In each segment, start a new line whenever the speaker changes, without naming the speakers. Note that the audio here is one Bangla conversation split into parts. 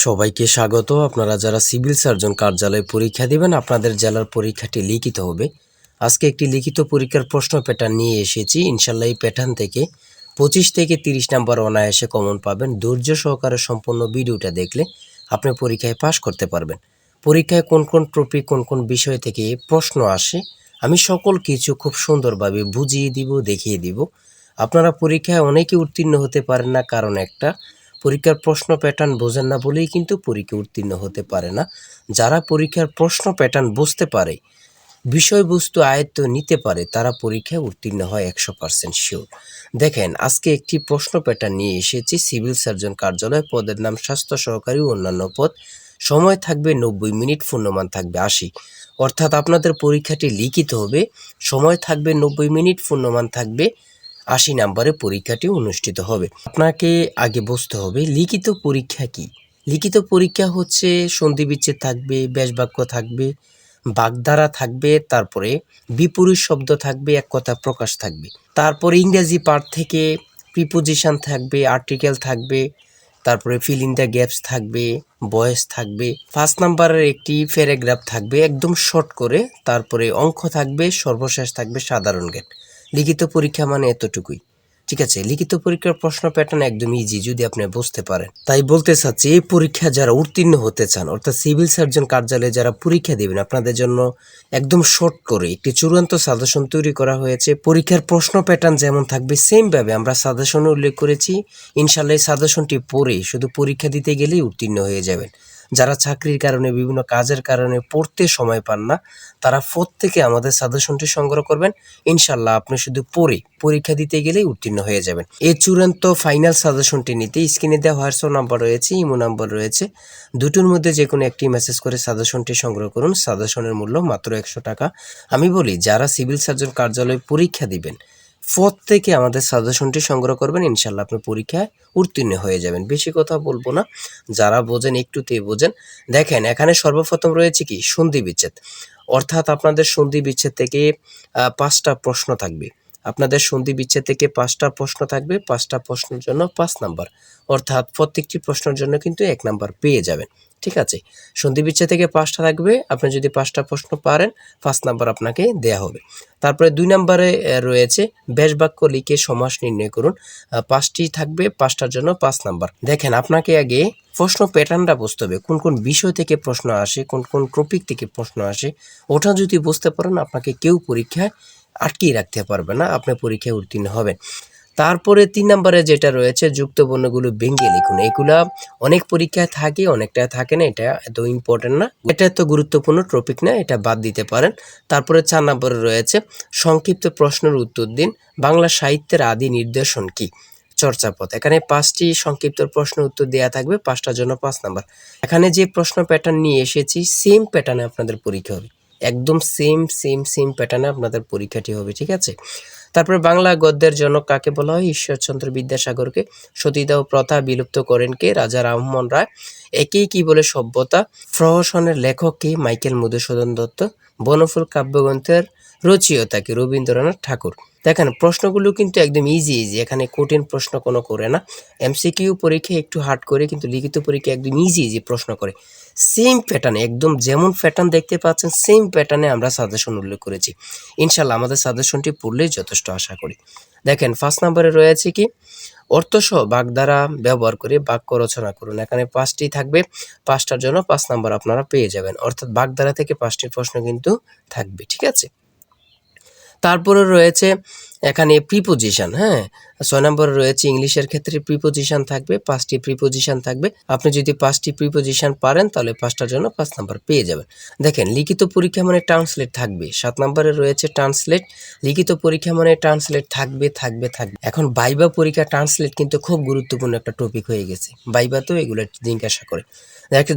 সবাইকে স্বাগত। আপনারা যারা সিভিল সার্জন কার্যালয়ে পরীক্ষা দিবেন, আপনাদের জেলার পরীক্ষাটি লিখিত হবে। আজকে একটি লিখিত পরীক্ষার প্রশ্ন প্যাটার্ন নিয়ে এসেছি। ইনশাল্লাহ এই প্যাটার্ন থেকে 25 থেকে 30 নাম্বার অনায়াসে কমন পাবেন। ধৈর্য সহকারে সম্পূর্ণ ভিডিওটা দেখলে আপনি পরীক্ষায় পাশ করতে পারবেন। পরীক্ষায় কোন কোন টপিক, কোন কোন বিষয় থেকে প্রশ্ন আসে, আমি সকল কিছু খুব সুন্দরভাবে বুঝিয়ে দিব, দেখিয়ে দিব। আপনারা পরীক্ষায় অনেকে উত্তীর্ণ হতে পারেন না, কারণ একটা পরীক্ষার প্রশ্ন প্যাটার্ন বোঝেন না বলেই কিন্তু পরীক্ষা উত্তীর্ণ হতে পারে না। যারা পরীক্ষার প্রশ্ন প্যাটার্ন বুঝতে পারে, বিষয়বস্তু আয়ত্ত নিতে পারে, তারা পরীক্ষায় উত্তীর্ণ হয় 100% শিওর। দেখেন, আজকে একটি প্রশ্ন প্যাটার্ন নিয়ে এসেছি। সিভিল সার্জন কার্যালয়, পদের নাম স্বাস্থ্য সহকারী ও অন্যান্য পদ। সময় থাকবে 90 মিনিট, পূর্ণমান থাকবে 80। অর্থাৎ আপনাদের পরীক্ষাটি লিখিত হবে, সময় থাকবে 90 মিনিট, পূর্ণমান থাকবে 80 নাম্বারে পরীক্ষাটি অনুষ্ঠিত হবে। আপনাকে আগে বুঝতে হবে লিখিত পরীক্ষা কি। লিখিত পরীক্ষা হচ্ছে সন্ধি বিচ্ছেদ থাকবে, ব্যাসবাক্য থাকবে, বাগধারা থাকবে, তারপরে বিপরীত শব্দ থাকবে, এক কথা প্রকাশ থাকবে। তারপরে ইংরেজি পার্ট থেকে প্রিপোজিশন থাকবে, আর্টিকেল থাকবে, তারপরে ফিল ইন দ্য গ্যাপস থাকবে, ভয়েস থাকবে। 5 নাম্বারের একটি প্যারাগ্রাফ থাকবে একদম শর্ট করে, তারপরে অঙ্ক থাকবে, সর্বশেষ থাকবে সাধারণ জ্ঞান। লিখিত পরীক্ষা মানে এতটুকুই, ঠিক আছে। লিখিত পরীক্ষার প্রশ্ন প্যাটার্ন একদম ইজি যদি আপনি বুঝতে পারেন। তাই বলতে চাচ্ছি, এই পরীক্ষা যারা উত্তীর্ণ হতে চান, অর্থাৎ সিভিল সার্জন কার্যালয়ে যারা পরীক্ষা দেবেন, আপনাদের জন্য একদম শর্ট করে একটি চূড়ান্ত সাজেশন তৈরি করা হয়েছে। পরীক্ষার প্রশ্ন প্যাটার্ন যেমন থাকবে সেম ভাবে আমরা সাজেশনে উল্লেখ করেছি। ইনশাল্লাহ এই সাজেশনটি পড়ে শুধু পরীক্ষা দিতে গেলেই উত্তীর্ণ হয়ে যাবেন। যারা চাকরির কারণে, বিভিন্ন কাজের কারণে পড়তে সময় পান না, তারা প্রত্যেকে আমাদের সাজেশনটি সংগ্রহ করবেন। ইনশাল্লাহ আপনি শুধু পড়ে পরীক্ষা দিতে গেলেই উত্তীর্ণ হয়ে যাবেন। এই চূড়ান্ত ফাইনাল সাজেশনটি নিতে স্ক্রিনে দেওয়া হোয়াটসঅ্যাপ নাম্বার রয়েছে, ইমো নাম্বার রয়েছে। দুটোর মধ্যে যে কোনো একটি মেসেজ করে সাজেশনটি সংগ্রহ করুন। সাজেশনের মূল্য মাত্র 100 টাকা। আমি বলি, যারা সিভিল সার্জন কার্যালয়ে পরীক্ষা দিবেন, প্রত্যেকে আমাদের সাজেশনটি সংগ্রহ করবেন। ইনশাল্লাহ আপনি পরীক্ষায় উত্তীর্ণ হয়ে যাবেন। বেশি কথা বলবো না, যারা বোঝেন একটুতেই বোঝেন। দেখেন, এখানে সর্বপ্রথম রয়েছে কি সন্ধি বিচ্ছেদ। অর্থাৎ আপনাদের সন্ধি বিচ্ছেদ থেকে 5টা প্রশ্ন থাকবে। আপনাদের সন্ধি বিচ্ছেদ থেকে 5টা প্রশ্ন থাকবে। 5টা প্রশ্নের জন্য 5 নাম্বার, অর্থাৎ প্রত্যেকটি প্রশ্নের জন্য কিন্তু 1 নাম্বার পেয়ে যাবেন, ঠিক আছে। সন্ধি বিচ্ছেদ থেকে 5টা থাকবে, আপনি যদি 5টা প্রশ্ন পারেন 5 নাম্বার আপনাকে দেয়া হবে। তারপরে 2 নাম্বারে রয়েছে ব্যাসবাক্য লিখে সমাস নির্ণয় করুন। 5টি থাকবে, 5টার জন্য 5 নাম্বার। দেখেন, আপনাকে আগে প্রশ্ন প্যাটার্নটা বুঝতে হবে, কোন কোন বিষয় থেকে প্রশ্ন আসে, কোন কোন টপিক থেকে প্রশ্ন আসে। ওটা যদি বুঝতে পারেন, আপনাকে কেউ পরীক্ষায় আটকিয়ে রাখতে পারবে না, আপনি পরীক্ষায় উত্তীর্ণ হবেন। তারপরে 3 নাম্বারে যেটা রয়েছে যুক্ত বর্ণগুলো ভেঙে লিখুন। এগুলা অনেক পরীক্ষায় থাকে, অনেকটা থাকে না, এটা এত ইম্পর্টেন্ট না, এটা এত গুরুত্বপূর্ণ টপিক না, এটা বাদ দিতে পারেন। তারপরে 4 নাম্বারে রয়েছে সংক্ষিপ্ত প্রশ্নের উত্তর দিন। বাংলা সাহিত্যের আদি নিদর্শন কি? চর্যাপদ। এখানে 5টি সংক্ষিপ্ত প্রশ্ন উত্তর দেওয়া থাকবে, 5টার জন্য 5 নাম্বার। এখানে যে প্রশ্ন প্যাটার্ন নিয়ে এসেছি সেম প্যাটার্নে আপনাদের পরীক্ষা হবে, একদম সেম প্যাটার্নে আপনাদের পরীক্ষাটি হবে, ঠিক আছে। তারপরে বাংলা গদ্যের জনক কাকে বলা হয়? ঈশ্বরচন্দ্র বিদ্যাসাগরকে। সতীদাহ প্রথা বিলুপ্ত করেন কে? রাজা রামমোহন রায়। একেই কি বলে সভ্যতা? প্রহসনের লেখক কে? মাইকেল মধুসূদন দত্ত। বনফুল কাব্যগ্রন্থের রচয়িতা কে? রবীন্দ্রনাথ ঠাকুর। দেখেন, প্রশ্নগুলো কিন্তু একদম ইজি, এখানে কঠিন প্রশ্ন কোনো করে না। এমসিকিউ পরীক্ষা একটু হার্ড করে, কিন্তু লিখিত পরীক্ষা একদম ইজি প্রশ্ন করে। সেম প্যাটার্নে, একদম যেমন প্যাটার্ন দেখতে পাচ্ছেন সেম প্যাটার্নে আমরা সাজেশন উল্লেখ করেছি। ইনশাল্লাহ আমাদের সাজেশনটি পড়লেই যথেষ্ট আশা করি। দেখেন, 1 নম্বরে রয়েছে কি অর্থসহ বাগধারা ব্যবহার করে বাক্য রচনা করুন। এখানে 5টি থাকবে, 5টার জন্য 5 নাম্বার আপনারা পেয়ে যাবেন। অর্থাৎ বাগধারা থেকে 5টি প্রশ্ন কিন্তু থাকবে, ঠিক আছে। তারপরে রয়েছে এখানে প্রিপোজিশন, হ্যাঁ। 6 নম্বরে রয়েছে ইংলিশের ক্ষেত্রে প্রিপোজিশন থাকবে, 5টি প্রিপোজিশন থাকবে। আপনি যদি 5টি প্রিপোজিশন পারেন তাহলে 5টার জন্য 5 নাম্বার পেয়ে যাবেন। দেখেন, লিখিত পরীক্ষা মানে ট্রান্সলেট থাকবে। 7 নম্বরে রয়েছে ট্রান্সলেট। লিখিত পরীক্ষা মানে ট্রান্সলেট থাকবে। এখন ভাইবা পরীক্ষা ট্রান্সলেট কিন্তু খুব গুরুত্বপূর্ণ একটা টপিক হয়ে গেছে। ভাইবাতেও এগুলো জিজ্ঞাসা করে।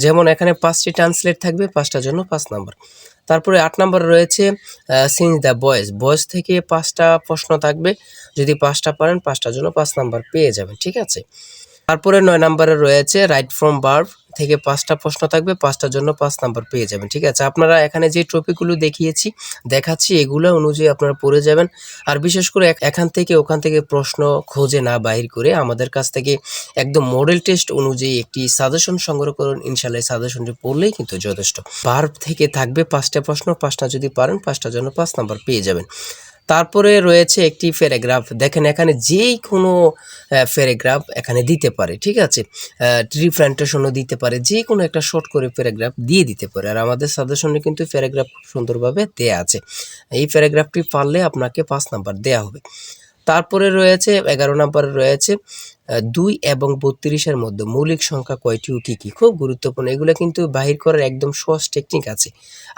যেমন এখানে 5টি ট্রান্সলেট থাকবে, 5টার জন্য 5 নাম্বার। তারপরে 8 নম্বরে রয়েছে সিন্স দ্য ভয়েস থেকে 5টা প্রশ্ন থাকবে। যদি 5টা পারেন 5টার জন্য 5 নাম্বার পেয়ে যাবেন, ঠিক আছে। তারপরে 9 নম্বরে রয়েছে রাইট ফ্রম ভার্ব থেকে 5টা প্রশ্ন থাকবে, 5টার জন্য 5 নাম্বার পেয়ে যাবেন। ঠিক আছে, আপনারা এখানে যে টপিকগুলো দেখাচ্ছি এগুলো অনুযায়ী আপনারা পড়ে যাবেন। আর বিশেষ করে এখান থেকে ওখান থেকে প্রশ্ন খোঁজে না বাহির করে আমাদের কাছ থেকে একদম মডেল টেস্ট অনুযায়ী একটি সাজেশন সংগ্রহ করুন। ইনশাআল্লাহ সাজেশনটি পড়লেই কিন্তু যথেষ্ট। ভার্ব থেকে থাকবে 5টা প্রশ্ন, 5টা যদি পারেন 5টার জন্য 5 নাম্বার পেয়ে যাবেন। তারপরে রয়েছে একটি প্যারাগ্রাফ। দেখেন এখানে যেই কোনো প্যারাগ্রাফ এখানে দিতে পারে। ঠিক আছে, রিপ্রেজেন্টেশনও দিতে পারে, যে কোনো একটা শর্ট করে প্যারাগ্রাফ দিয়ে দিতে পারে। আর আমাদের সাজেশনে কিন্তু প্যারাগ্রাফ খুব সুন্দরভাবে দেয়া আছে। এই প্যারাগ্রাফটি পারলে আপনাকে 5 নাম্বার দেয়া হবে। তারপরে রয়েছে 11 নম্বরে রয়েছে 2 এবং 32-এর মধ্যে মৌলিক সংখ্যা কয়টি ও কী কী। খুব গুরুত্বপূর্ণ, এগুলো কিন্তু বাহির করার একদম সহজ টেকনিক আছে,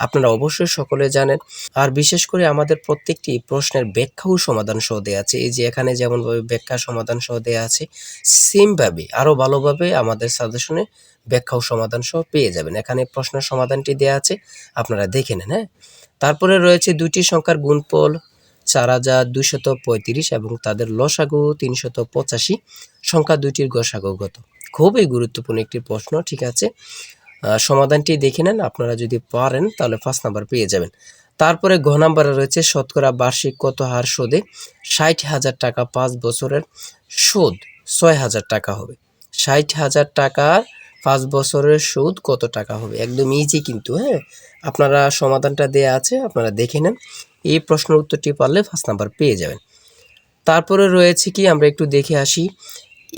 আপনারা অবশ্যই সকলে জানেন। আর বিশেষ করে আমাদের প্রত্যেকটি প্রশ্নের ব্যাখ্যা ও সমাধান সহ দেওয়া আছে। এই যে এখানে যেমনভাবে ব্যাখ্যা সমাধান সহ দেওয়া আছে, সেমভাবে আরও ভালোভাবে আমাদের সাজেশনে ব্যাখ্যা ও সমাধান সহ পেয়ে যাবেন। এখানে প্রশ্নের সমাধানটি দেওয়া আছে, আপনারা দেখে নেন। হ্যাঁ, তারপরে রয়েছে 2টি সংখ্যার গুণফল 4235 এবং তাদের লসাগু 385, সংখ্যা দুইটির গসাগু কত। খুবই গুরুত্বপূর্ণ একটি প্রশ্ন। ঠিক আছে, সমাধানটি দেখে নেন, আপনারা যদি পারেন তাহলে 5 নাম্বার পেয়ে যাবেন। তারপরে ঘ নাম্বারে রয়েছে শতকরা বার্ষিক কত হার সুদে 60,000 টাকা 5 বছরের সুদ 6,000 টাকা হবে। 60,000 টাকার 5 বছরের সুদ কত টাকা হবে, একদম ইজি কিন্তু। হ্যাঁ, আপনারা সমাধানটা দেয়া আছে, আপনারা দেখে নেন। এই প্রশ্নের উত্তরটি পারলে 5 নাম্বার পেয়ে যাবেন। তারপরে রয়েছে কি, আমরা একটু দেখে আসি।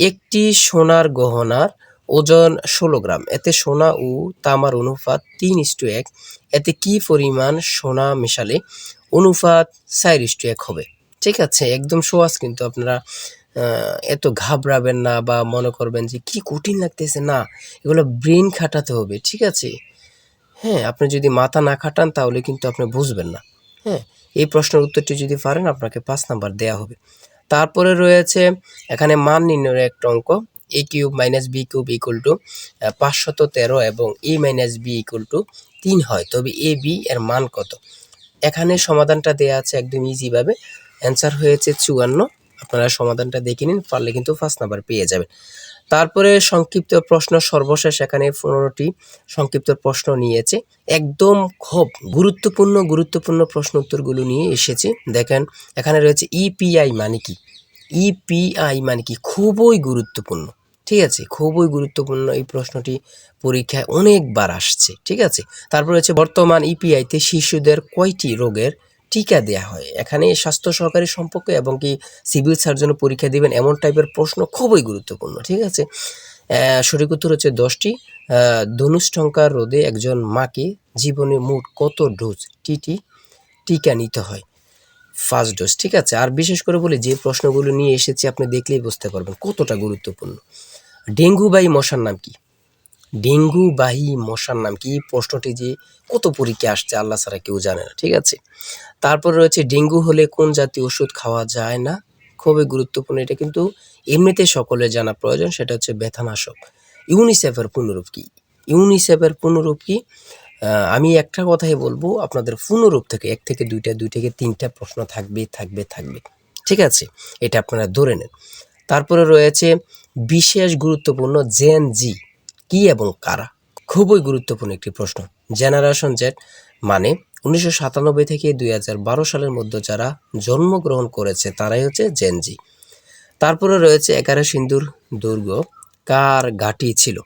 একটি সোনার গহনার ওজন 16 গ্রাম, এতে সোনা ও তামার অনুপাত 3:1, এতে কি পরিমাণ সোনা মেশালে অনুপাত 4:1 হবে। ঠিক আছে, একদম সহজ কিন্তু, আপনারা এত ঘাবড়াবেন না বা মনে করবেন যে কি কঠিন লাগতেছে, না, এগুলো ব্রেন খাটাতে হবে। ঠিক আছে, হ্যাঁ, আপনি যদি মাথা না খাটান তাহলে কিন্তু আপনি বুঝবেন না। হ্যাঁ, এই প্রশ্নের উত্তরটি যদি পারেন আপনাকে 5 নাম্বার দেয়া হবে। তারপরে রয়েছে এখানে মান নির্ণয়ের একটা অঙ্ক, a cube minus B cube equal to 513 এবং a minus B equal to 3 হয়, তবে এ বি এর মান কত। এখানে সমাধানটা দেয়া আছে একদম ইজিভাবে, অ্যান্সার হয়েছে 54। আপনারা সমাধানটা দেখে নিন, পারলে কিন্তু 5 নাম্বার পেয়ে যাবেন। তারপরে সংক্ষিপ্ত প্রশ্ন সর্বশেষ, এখানে 15টি সংক্ষিপ্ত প্রশ্ন নিয়েছে, একদম খুব গুরুত্বপূর্ণ প্রশ্ন উত্তরগুলো নিয়ে এসেছি। দেখেন এখানে রয়েছে ইপিআই মানে কি। ইপিআই মানে কি খুবই গুরুত্বপূর্ণ। ঠিক আছে, খুবই গুরুত্বপূর্ণ এই প্রশ্নটি পরীক্ষায় অনেকবার আসছে। ঠিক আছে, তারপর হচ্ছে বর্তমান ইপিআইতে শিশুদের কয়টি রোগের টিকা দেয়া হয়। এখানে স্বাস্থ্য সহকারী সম্পর্কে এবং কি সিভিল সার্জন পরীক্ষা দিবেন এমন টাইপের প্রশ্ন খুবই গুরুত্বপূর্ণ। ঠিক আছে, সঠিক উত্তর হচ্ছে 10টি। ধনুষ্টঙ্কার রোধে একজন মাকে জীবনে মোট কত ডোজ টিকা নিতে হয়, 5 ডোজ। ঠিক আছে, আর বিশেষ করে বলি যে প্রশ্নগুলো নিয়ে এসেছি আপনি দেখলেই বুঝতে পারবেন কতটা গুরুত্বপূর্ণ। ডেঙ্গুবাহী মশার নাম কি, ডেঙ্গুবাহী মশার নাম কি, প্রশ্নটি যে কত পরীক্ষা আসছে আল্লাহ ছাড়া কেউ জানে না। ঠিক আছে, তারপর রয়েছে ডেঙ্গু হলে কোন জাতীয় ওষুধ খাওয়া যায় না, খুবই গুরুত্বপূর্ণ, এটা কিন্তু এমনিতে সকলের জানা প্রয়োজন, সেটা হচ্ছে ব্যথানাশক। ইউনিসেফের পূর্ণরূপ কি, ইউনিসেফের পূর্ণরূপ কি, আমি একটা কথাই বলবো, আপনাদের পূর্ণরূপ থেকে 1 থেকে 2টা 2 থেকে 3টা প্রশ্ন থাকবে। ঠিক আছে, এটা আপনারা ধরে নেন। তারপরে রয়েছে বিশেষ গুরুত্বপূর্ণ জেন জি কি এবং কারা, খুবই গুরুত্বপূর্ণ একটি প্রশ্ন। জেনারেশন জেড মানে 1997 থেকে 2012 সালের মধ্যে যারা জন্মগ্রহণ করেছে তারাই হচ্ছে জেন জি। তারপরে রয়েছে 11 সিন্ধুর দুর্গ কার ঘাঁটি ছিল,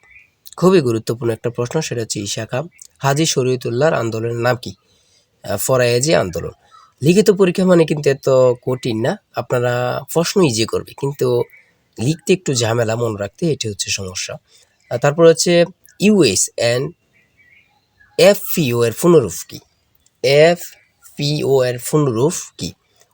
খুবই গুরুত্বপূর্ণ একটা প্রশ্ন, সেটা হচ্ছে ঈশা খাঁ। হাজী শরীয়তুল্লাহর আন্দোলনের নাম কি, ফরায়েজি আন্দোলন। লিখিত পরীক্ষা মানে কিন্তু এত কঠিন না, আপনারা প্রশ্ন ইজি করবে কিন্তু লিখতে একটু ঝামেলা, মনে রাখতে, এটি হচ্ছে সমস্যা। তারপর হচ্ছে ইউএস অ্যান্ড এফপিও এর পুনরূপ কি, এফপিও এর পুনরূপ কি,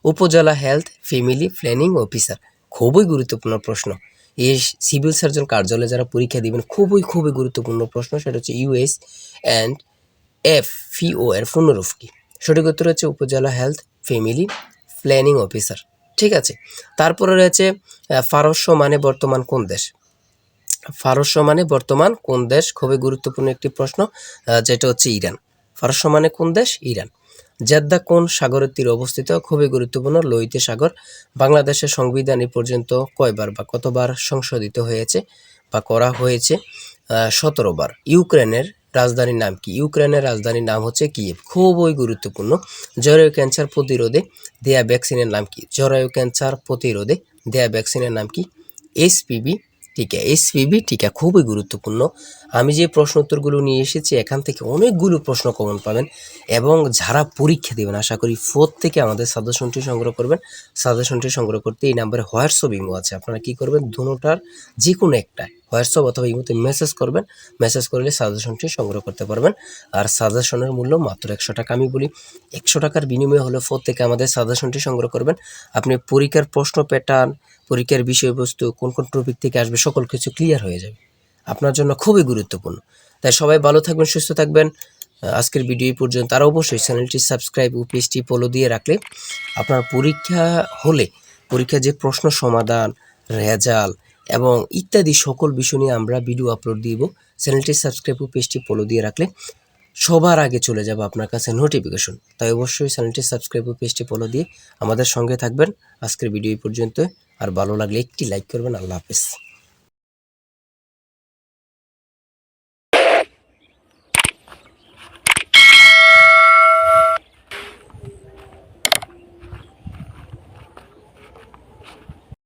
উপজেলা হেলথ ফ্যামিলি প্ল্যানিং অফিসার, খুবই গুরুত্বপূর্ণ প্রশ্ন। এই সিভিল সার্জন কার্যালয়ে যারা পরীক্ষা দিবেন খুবই গুরুত্বপূর্ণ প্রশ্ন, সেটা হচ্ছে ইউএস অ্যান্ড এফপিও এর পুনরূপ কি। সঠিক উত্তর হচ্ছে উপজেলা হেলথ ফ্যামিলি প্ল্যানিং অফিসার। ঠিক আছে, তারপরে রয়েছে পারস্য মানে বর্তমান কোন দেশ, পারস্য মানে বর্তমান কোন দেশ, খুবই গুরুত্বপূর্ণ একটি প্রশ্ন, যেটা হচ্ছে ইরান। পারস্য মানে কোন দেশ, ইরান। জেদ্দা কোন সাগরের তীরে অবস্থিত? খুবই গুরুত্বপূর্ণ, লোহিত সাগর। বাংলাদেশের সংবিধান এ পর্যন্ত কয়বার বা কতবার সংশোধিত হয়েছে বা করা হয়েছে? 17 বার। ইউক্রেনের রাজধানীর নাম কি? ইউক্রেনের রাজধানীর নাম হচ্ছে কিয়েভ। খুবই গুরুত্বপূর্ণ, জরায়ু ক্যান্সার প্রতিরোধে দেয়া ভ্যাকসিনের নাম কি? জরায়ু ক্যান্সার প্রতিরোধে দেয়া ভ্যাকসিনের নাম কি? এইচপিভি টিকা। এইচপিভি টিকা খুবই গুরুত্বপূর্ণ। আমি যে প্রশ্ন উত্তরগুলো নিয়ে এসেছি এখান থেকে অনেকগুলো প্রশ্ন কমন পাবেন, এবং যারা পরীক্ষা দেবেন আশা করি থেকে আমাদের সাজেশনটি সংগ্রহ করবেন। সাজেশনটি সংগ্রহ করতে এই নাম্বারে হোয়াটসঅ্যাপ ইমো আছে, আপনারা কি করবেন, দুটোটার যে কোনো একটা হোয়াটসঅ্যাপ অথবা ইমোতে মেসেজ করবেন। মেসেজ করলে সাজেশনটি সংগ্রহ করতে পারবেন। আর সাজেশনের মূল্য মাত্র 100 টাকা। আমি বলি 100 টাকার বিনিময়ে হলে থেকে আমাদের সাজেশনটি সংগ্রহ করবেন। আপনি পরীক্ষার প্রশ্ন প্যাটার্ন, পরীক্ষার বিষয়বস্তু, কোন কোন টপিক থেকে আসবে সকল কিছু ক্লিয়ার হয়ে যাবে। আপনার জন্য খুবই গুরুত্বপূর্ণ। তাই সবাই ভালো থাকবেন, সুস্থ থাকবেন। আজকের ভিডিও পর্যন্ত। আর অবশ্যই চ্যানেলটি সাবস্ক্রাইব ও পেজটি ফলো দিয়ে রাখলে আপনার পরীক্ষা হলে পরীক্ষার যে প্রশ্ন সমাধান, রেজাল্ট এবং ইত্যাদি সকল বিষয় নিয়ে আমরা ভিডিও আপলোড দিব। চ্যানেলটি সাবস্ক্রাইব ও পেজটি ফলো দিয়ে রাখলে সবার আগে চলে যাবে আপনার কাছে নোটিফিকেশন। তাই অবশ্যই চ্যানেলটি সাবস্ক্রাইব ও পেজটি ফলো দিয়ে আমাদের সঙ্গে থাকবেন। আজকের ভিডিও পর্যন্ত। আর ভালো লাগলে একটি লাইক করবেন। আল্লাহ হাফেজ।